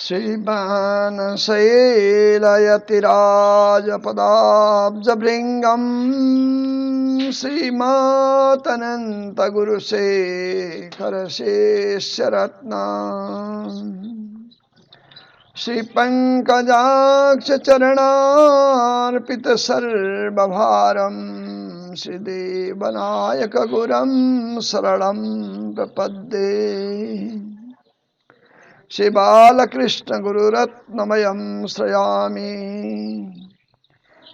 श्रीमान् शैलयतिराजपदाब्जभृङ्गम् श्रीमतनन्तगुरुशेखरशेषरत्ना श्रीपङ्कजाक्षचरणार्पितसर्वभारं श्रीदेवनायकगुरुं शरणं प्रपद्ये। श्रीबालकृष्णगुरुरत्नमयं श्रयामि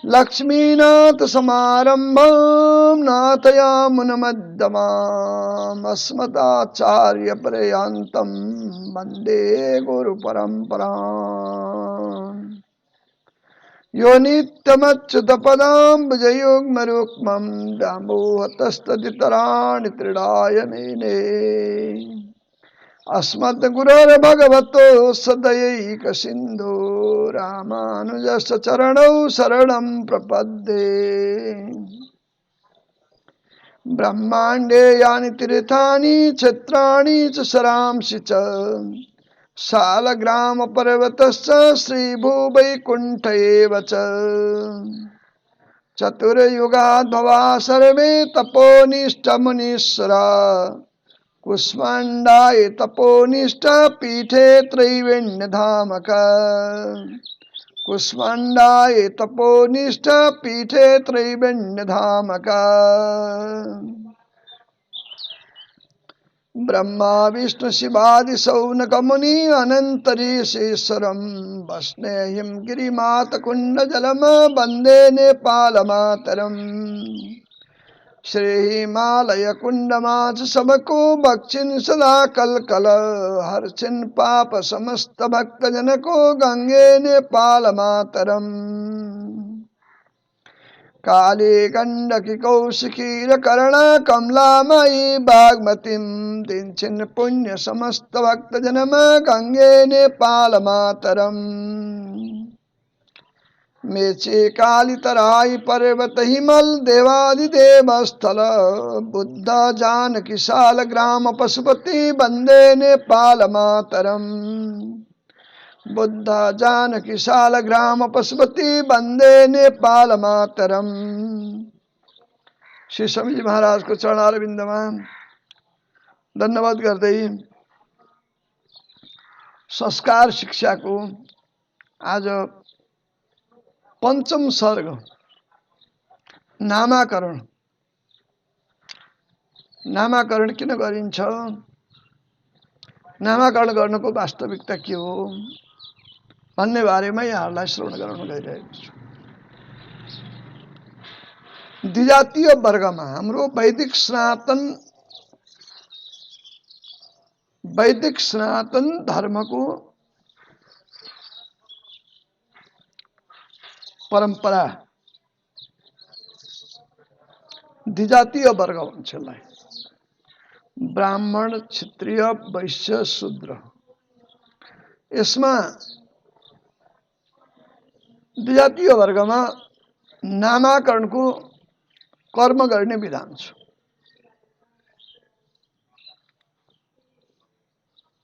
लक्ष्मीनाथसमारम्भां नाथयामुनमध्यमाम् अस्मदाचार्यपर्यन्तं वन्दे गुरुपरम्पराम्। यो नित्यमच्युतपदाम्बुजयुग्मरुक्मं व्यामोहतस्तदितराणि तृणाय मेने अस्मद्गुरोर्भगवतो सदयैकसिन्धो रामानुजस्य चरणौ शरणं प्रपद्ये। ब्रह्माण्डे यानि तीर्थानि क्षेत्राणि च सरांसि च शालग्रामपर्वतश्च श्रीभूवैकुण्ठ एव च चतुर्युगाद्भवा सर्वे तपोनिष्ठमुनीश्वरा कुष्माण्डाय तपोनिष्ठा पीठे त्रैवेण्यधामक कुष्माण्डाय तपोनिष्ठा पीठे त्रैवेण्यधामक ब्रह्मा विष्णु शिवादि सौनकमुनि अनन्तरीशेश्वरं वष्णेयं गिरिमातकुण्डजलं वन्दे नेपालमातरम्। श्री हिमालय कुंडमाच सबको बक्षिन सदा कलकल हर्षिन पाप समस्त भक्त जन को गंगे नेपाल मातरम। काली गंडकी कौशिकी कर्ण कमलामयी बागमतीम दिंचिन पुण्य समस्त भक्त जनम गंगे नेपाल मातरम। मेचे काली तराई पर्वत हिमल देवादिदेव स्थल बुद्ध जानकी शाल ग्राम पशुपति वंदे नेपाल मातरम। बुद्ध जानकी शाल ग्राम पशुपति वंदे नेपाल मातरम। श्री स्वामी जी महाराज को चरणारविंद में धन्यवाद गर्दै संस्कार शिक्षा को आज पंचम सर्ग नामाकरण नामाकरण किन गरिन्छ, नामाकरण गर्नको वास्तविकता के हो भन्ने बारेमा यहाँहरूलाई श्रवण गराउन गइरहेको छु। द्विजातीय वर्गमा हाम्रो वैदिक सनातन धर्मको परंपरा द्विजातीय वर्ग भन्छ यसलाई। ब्राह्मण, क्षत्रिय, वैश्य, शूद्र। यसमा द्विजातीय वर्गमा नामाकरणको कर्म गर्ने विधान छ।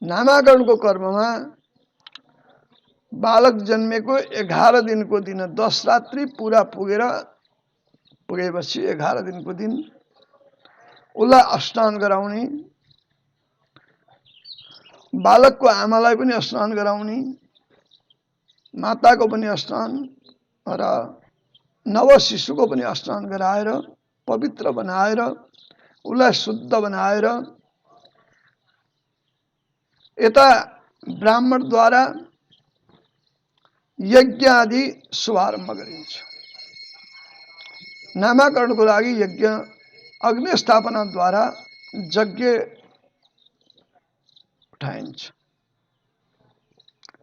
नामाकरणको कर्ममा बालक जन्मेको 11 दिनको दिन 10 रात्रि पूरा पुगेपछि 11 दिनको दिन उसलाई स्नान गराउने, बालकको आमालाई पनि स्नान गराउने, माताको पनि स्नान र नव शिशुको पनि स्नान गराएर पवित्र बनाएर उसलाई शुद्ध बनाएर यता ब्राह्मणद्वारा यज्ञ आदि शुभारम्भ गरिन्छ। नामाकरणको लागि यज्ञ अग्नि स्थापनाद्वारा यज्ञ उठाइन्छ।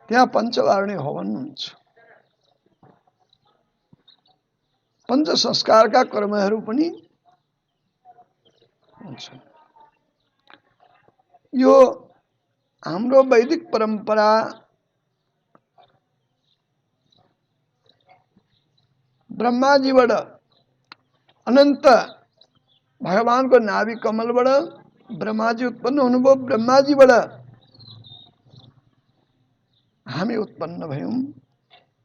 त्यहाँ पञ्चवार्णी हवन हुन्छ। पञ्च संस्कारका कर्महरू पनि हुन्छ। यो हाम्रो वैदिक परम्परा ब्रह्माजीबाट अनन्त भगवानको नाभि कमलबाट ब्रह्माजी उत्पन्न हुनुभयो। ब्रह्माजीबाट हामी उत्पन्न भयौं।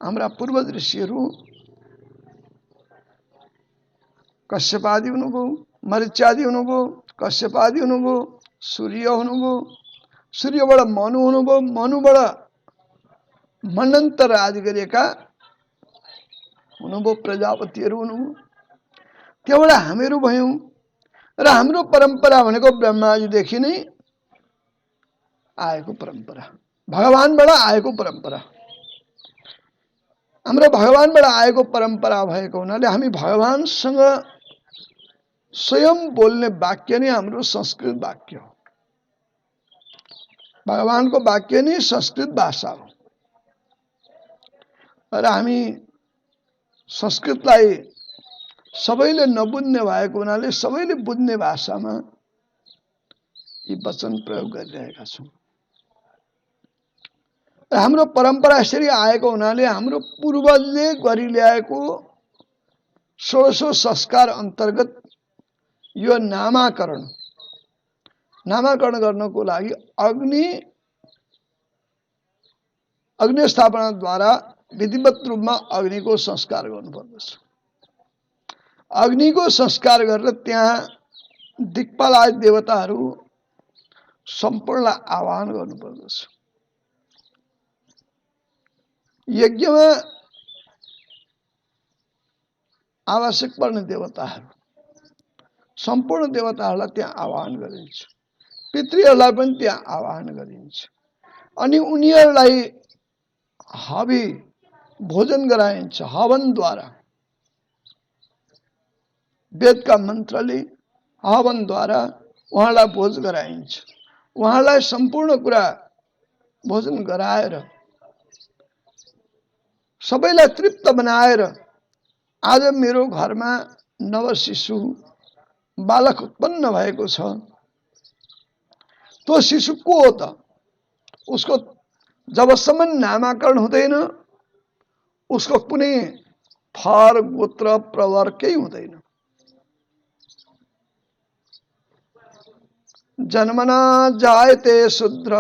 हाम्रा पूर्वज ऋषिहरू कश्यपादि हुनुभयो, मरीच्यादि हुनुभयो, कश्यपादि हुनुभयो, सूर्य हुनुभयो, सूर्यबाट मनु हुनुभयो, मनुबाट मन्वन्तर आदि गरेका हुनुभयो, प्रजापतिहरू हुनुभयो। त्योबाट हामीहरू भयौं र हाम्रो परम्परा भनेको ब्रह्माजीदेखि नै आएको परम्परा, भगवानबाट आएको परम्परा। हाम्रो भगवानबाट आएको परम्परा भएको हुनाले हामी भगवानसँग स्वयं बोल्ने वाक्य नै हाम्रो संस्कृत वाक्य हो। भगवानको वाक्य नै संस्कृत भाषा हो र हामी संस्कृतलाई सबैले नबुझ्ने भएको हुनाले सबैले बुझ्ने भाषामा यी वचन प्रयोग गरिरहेका छौं। हाम्रो परम्परा यसरी आएको हुनाले हाम्रो पूर्वजले गरिल्याएको 16 संस्कार अन्तर्गत यो नामाकरण गर्नको लागि अग्नि स्थापनाद्वारा विधिवत रूपमा अग्निको संस्कार गर्नुपर्दछ। अग्निको संस्कार गरेर त्यहाँ दिक्पाल आदि देवताहरू सम्पूर्णलाई आह्वान गर्नुपर्दछ। यज्ञमा आवश्यक पर्ने देवताहरू सम्पूर्ण देवताहरूलाई त्यहाँ आह्वान गरिन्छ, पितृहरूलाई पनि त्यहाँ आह्वान गरिन्छ अनि उनीहरूलाई हवि भोजन गराइन्छ। हवनद्वारा वेदका मन्त्रले हवनद्वारा उहाँलाई भोज गराइन्छ। उहाँलाई सम्पूर्ण कुरा भोजन गराएर सबैलाई तृप्त बनाएर आज मेरो घरमा नवशिशु बालक उत्पन्न भएको छ, त्यो शिशु को हो त? उसको जबसम्म नामाकरण हुँदैन उसको कुनै थर गोत्र प्रवर केही हुँदैन। जन्मना जायते शूद्र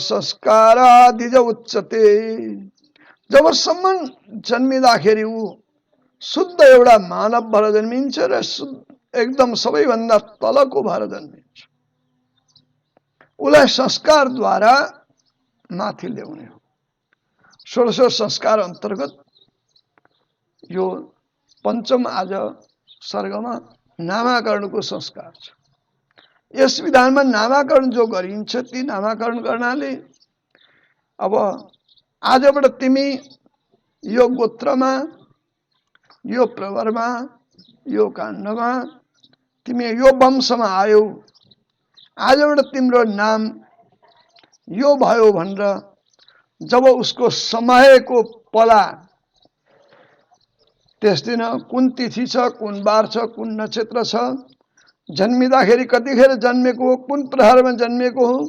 संस्कारादिज उच्चते। जबसम्म जन्मिँदाखेरि ऊ शुद्ध एउटा मानव भएर जन्मिन्छ र एकदम सबैभन्दा तलको भएर जन्मिन्छ। उसलाई संस्कारद्वारा माथि ल्याउने हो। 16 संस्कार अन्तर्गत यो पञ्चम आज सर्गमा नामाकरणको संस्कार छ। यस विधानमा नामाकरण जो गरिन्छ ती नामाकरण गर्नाले अब आजबाट तिमी यो गोत्रमा, यो प्रवरमा, यो काण्डमा, तिमी यो वंशमा आयौ, आजबाट तिम्रो नाम यो भयो भनेर जब उसको समयको पला त्यस दिन कुन तिथि छ, कुन बार छ, कुन नक्षत्र छ, जन्मिँदाखेरि कतिखेर जन्मेको हो, कुन प्रहरमा जन्मेको हो,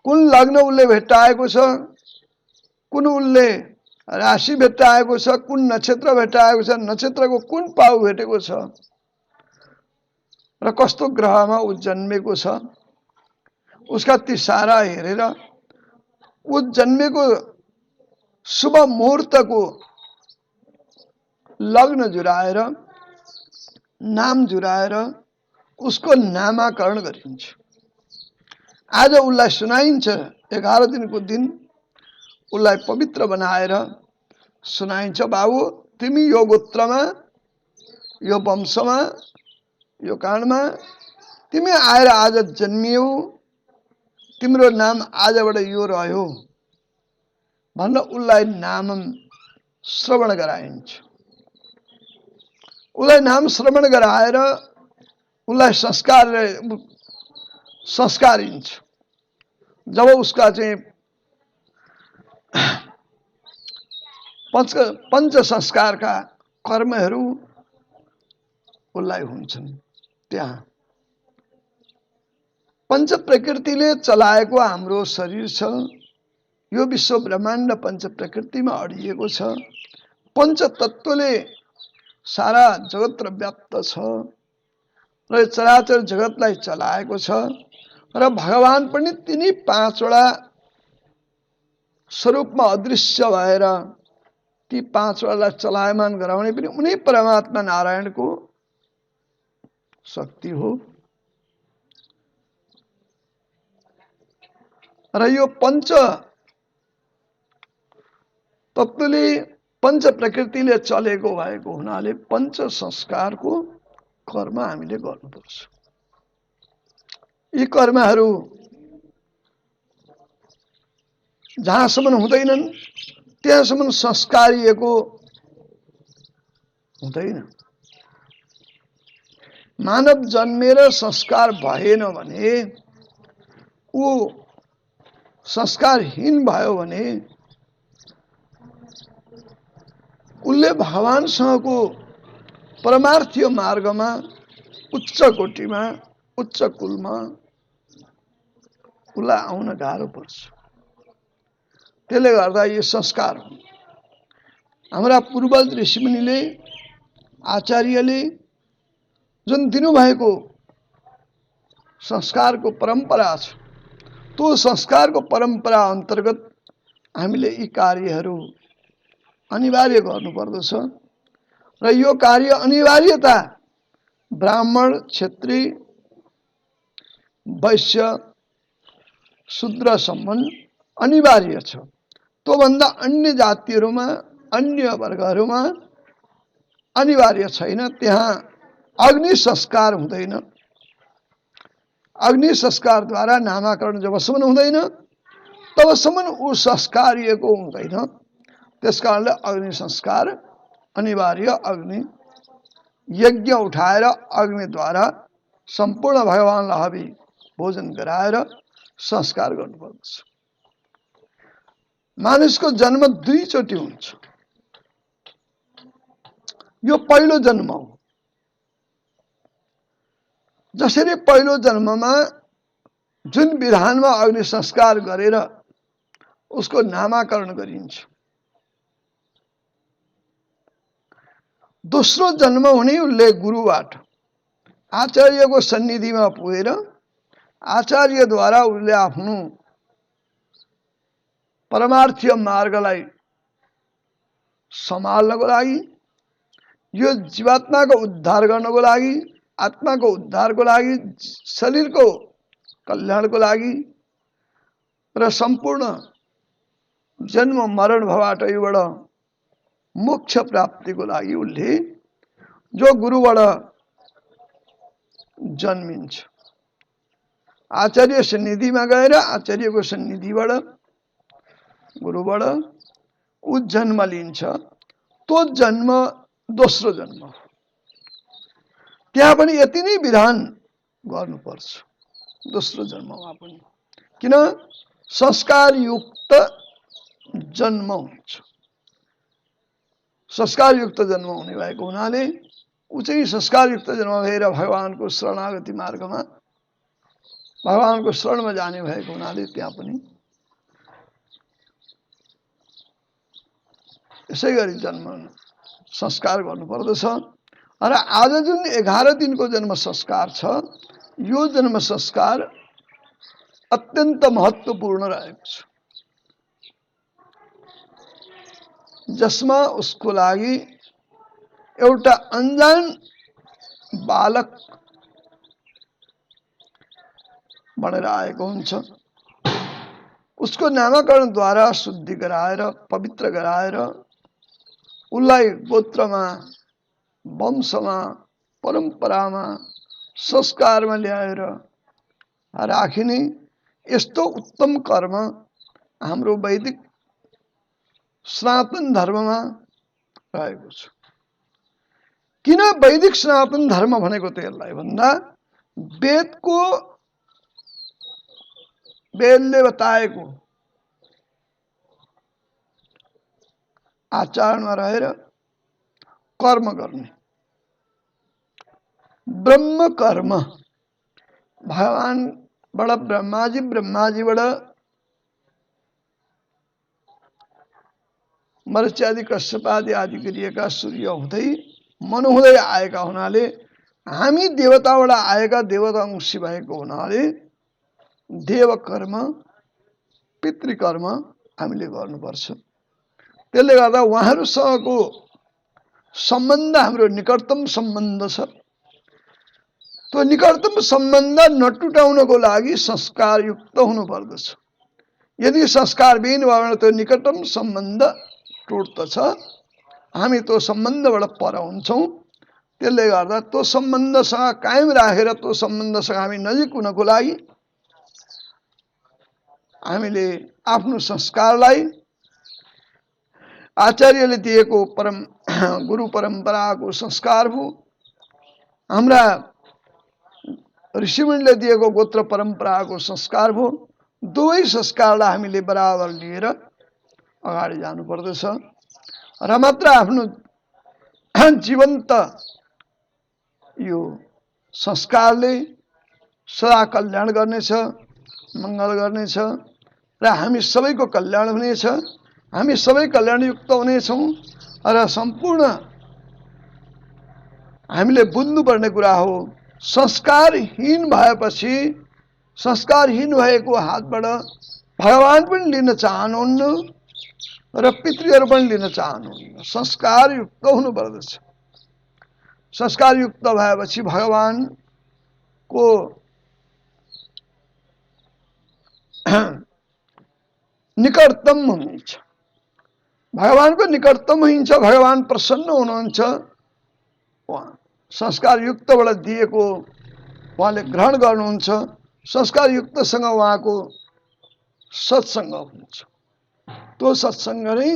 कुन लग्न उसले भेट्टाएको छ, कुन उसले राशि भेट्टाएको छ, कुन नक्षत्र भेट्टाएको छ, नक्षत्रको कुन पाउ भेटेको छ र कस्तो ग्रहमा ऊ जन्मेको छ, उसका ती सारा हेरेर ऊ जन्मेको शुभ मुहूर्तको लग्न जुराएर नाम जुराएर उसको नामाकरण गरिन्छ। आज उसलाई सुनाइन्छ 11 दिनको दिन उसलाई पवित्र बनाएर सुनाइन्छ, बाबु तिमी यो गोत्रमा, यो वंशमा, यो काण्डमा तिमी आएर आज जन्मियौ, तिम्रो नाम आजबाट यो रह्यो भनेर उसलाई नाम श्रवण गराइन्छ। उसलाई नाम श्रवण गराएर उसलाई संस्कारिन्छ। जब उसका चाहिँ पंच संस्कारका कर्महरू उसलाई हुन्छन्। त्यहाँ पंच प्रकृतिले चलाएको हाम्रो शरीर छ। यो विश्व ब्रह्माण्ड पंच प्रकृतिमा अडिएको छ। पंच तत्त्वले सारा जगत व्याप्त छ र चराचर जगतलाई चलाएको छ र भगवान पनि तिनी 5 वटा स्वरूपमा अदृश्य भएर ती पाँचवटालाई चलायमान गराउने पनि उनी परमात्मा नारायणको शक्ति हो। र यो पञ्च तत्त्वले पञ्च प्रकृतिले चलेको भएको हुनाले पञ्च संस्कारको कर्म हामीले गर्नुपर्छ। यी कर्महरू जहाँसम्म हुँदैनन् त्यहाँसम्म संस्कारिएको हुँदैन। मानव जन्मेर संस्कार भएन भने, ऊ संस्कारहीन भयो भने उसले भगवानसँगको परमार्थीय मार्गमा उच्च कोटिमा उच्च कुलमा उसलाई आउन गाह्रो पर्छ। त्यसले गर्दा यो संस्कार हो। हाम्रा पूर्वज ऋषिमुनिले आचार्यले जुन दिनुभएको संस्कारको परम्परा छ, त्यो संस्कारको परम्परा अन्तर्गत हामीले यी कार्यहरू अनिवार्य गर्नुपर्दछ। र यो कार्य अनिवार्यता ब्राह्मण, क्षत्रिय, वैश्य, शूद्रसम्म अनिवार्य छ। त्योभन्दा अन्य जातिहरूमा, अन्य वर्गहरूमा अनिवार्य छैन। त्यहाँ अग्नि संस्कार हुँदैन। अग्नि संस्कारद्वारा नामाकरण जबसम्म हुँदैन तबसम्म ऊ संस्कारिएको हुँदैन। त्यसकारणले अग्नि संस्कार अनिवार्य। अग्नि यज्ञ उठाएर अग्निद्वारा सम्पूर्ण भगवानलाई हवि भोजन गराएर संस्कार गर्नुपर्दछ। मानिसको जन्म दुईचोटि हुन्छ। यो पहिलो जन्म हो। जसरी पहिलो जन्ममा जुन विधानमा अग्नि संस्कार गरेर उसको नामाकरण गरिन्छ, दोस्रो जन्म हुने उसले गुरुबाट आचार्यको सन्निधिमा पुगेर आचार्यद्वारा उसले आफ्नो परमार्थीय मार्गलाई सम्हाल्नको लागि, यो जीवात्माको उद्धार गर्नको लागि, आत्माको उद्धारको लागि, शरीरको कल्याणको लागि र सम्पूर्ण जन्म मरण भवाटैबाट मोक्ष प्राप्तिको लागि उसले जो गुरुबाट जन्मिन्छ, आचार्य सन्निधिमा गएर आचार्यको सन्निधिबाट गुरुबाट ऊ जन्म लिन्छ। त्यो जन्म दोस्रो जन्म हो। त्यहाँ पनि यति नै विधान गर्नुपर्छ दोस्रो जन्ममा पनि। किन? संस्कारयुक्त जन्म हुन्छ। संस्कारयुक्त जन्म हुने भएको हुनाले ऊ चाहिँ संस्कारयुक्त जन्म भएर भगवानको शरणागति मार्गमा भगवानको शरणमा जाने भएको हुनाले त्यहाँ पनि यसै गरी जन्म संस्कार गर्नुपर्दछ। र आज जुन 11 दिनको जन्म संस्कार छ, यो जन्म संस्कार अत्यन्त महत्त्वपूर्ण रहेको छ, जसमा उसको लागि एउटा अनजान बालक बनेर आएको हुन्छ। उसको नामाकरणद्वारा शुद्धि गराएर, पवित्र गराएर उसलाई गोत्रमा, वंशमा, परम्परामा, संस्कारमा ल्याएर राखिने यस्तो उत्तम कर्म हाम्रो वैदिक सनातन धर्ममा रहेको छ। किन वैदिक सनातन धर्म भनेको त यसलाई भन्दा वेदले बताएको आचरणमा रहेर कर्म गर्ने, ब्रह्म कर्म, भगवानबाट ब्रह्माजीबाट मरीच्यादि कश्यपादि आदि गरिएका सूर्य हुँदै मनु हुँदै आएका हुनाले हामी देवताबाट आएका देवता अंशी भएको हुनाले देव कर्म, पितृकर्म हामीले गर्नुपर्छ। त्यसले गर्दा उहाँहरूसँगको सम्बन्ध हाम्रो निकटतम सम्बन्ध छ। त्यो निकटतम सम्बन्ध नटुटाउनको लागि संस्कारयुक्त हुनुपर्दछ। यदि संस्कारविहीन भयो भने त्यो निकटतम सम्बन्ध टुट्दछ, हामी त्यो सम्बन्धबाट पर हुन्छौँ। त्यसले गर्दा त्यो सम्बन्धसँग कायम राखेर त्यो सम्बन्धसँग हामी नजिक हुनको लागि हामीले आफ्नो संस्कारलाई आचार्यले दिएको गुरु परम्पराको संस्कार भयो, हाम्रा ऋषिमुनिले दिएको गोत्र परम्पराको संस्कार भयो, दुवै संस्कारलाई हामीले बराबर लिएर अगाडि जानुपर्दछ र मात्र आफ्नो जीवन्त यो संस्कारले सदा कल्याण गर्नेछ, मङ्गल गर्नेछ र हामी सबैको कल्याण हुनेछ। हामी सबै कल्याणयुक्त हुनेछौँ र सम्पूर्ण हामीले बुझ्नुपर्ने कुरा हो, संस्कारहीन भएपछि संस्कारहीन भएको हातबाट भगवान पनि लिन चाहनुहुन्न र पितृहरू पनि लिन चाहनुहुन्न। संस्कारयुक्त हुनुपर्दछ। संस्कारयुक्त भएपछि भगवानको निकटतम हुनुहुन्छ, भगवानको निकटतम हुन्छ, भगवान प्रसन्न हुनुहुन्छ। संस्कारयुक्तबाट दिएको उहाँले ग्रहण गर्नुहुन्छ, संस्कारयुक्तसँग उहाँको सत्सङ्ग हुन्छ। त्यो सत्सङ्ग नै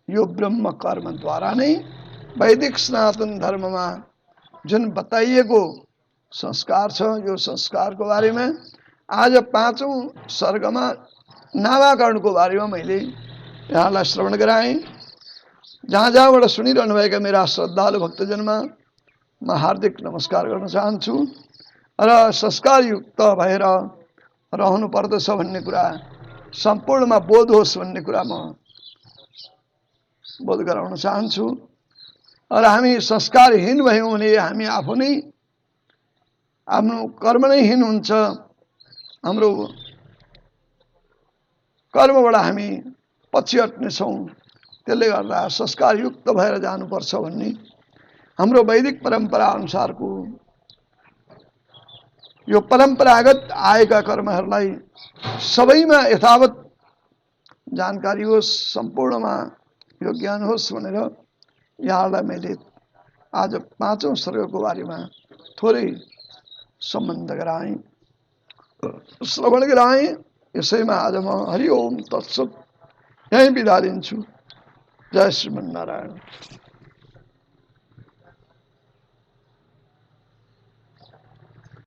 यो ब्रह्म कर्मद्वारा नै वैदिक सनातन धर्ममा जुन बताइएको संस्कार छ, यो संस्कारको बारेमा आज 5औं सर्गमा नामाकरणको बारेमा मैले यहाँलाई श्रवण गराएँ। जहाँ जहाँबाट सुनिरहनुभएका मेरा श्रद्धालु भक्तजनमा म हार्दिक नमस्कार गर्न चाहन्छु र संस्कारयुक्त भएर रहनु पर्दछ भन्ने कुरा सम्पूर्णमा बोध होस् भन्ने कुरा म बोध गराउन चाहन्छु। र हामी संस्कारहीन भयौँ भने हामी आफू नै आफ्नो कर्म नै हीन हुन्छ, हाम्रो कर्मबाट हामी पछि हट्नेछौँ। त्यसले गर्दा संस्कारयुक्त भएर जानुपर्छ भन्ने हाम्रो वैदिक परम्परा अनुसारको यो परम्परागत आएका कर्महरूलाई सबैमा यथावत जानकारी होस्, सम्पूर्णमा यो ज्ञान होस् भनेर यहाँलाई मैले आज 5औं सर्गको बारेमा थोरै सम्बन्ध गराएँ, श्रवण गराएँ। यसैमा आज म हरि ओम तत्सत यहीँ बिदा दिन्छु। जय श्रीमन्नारायण।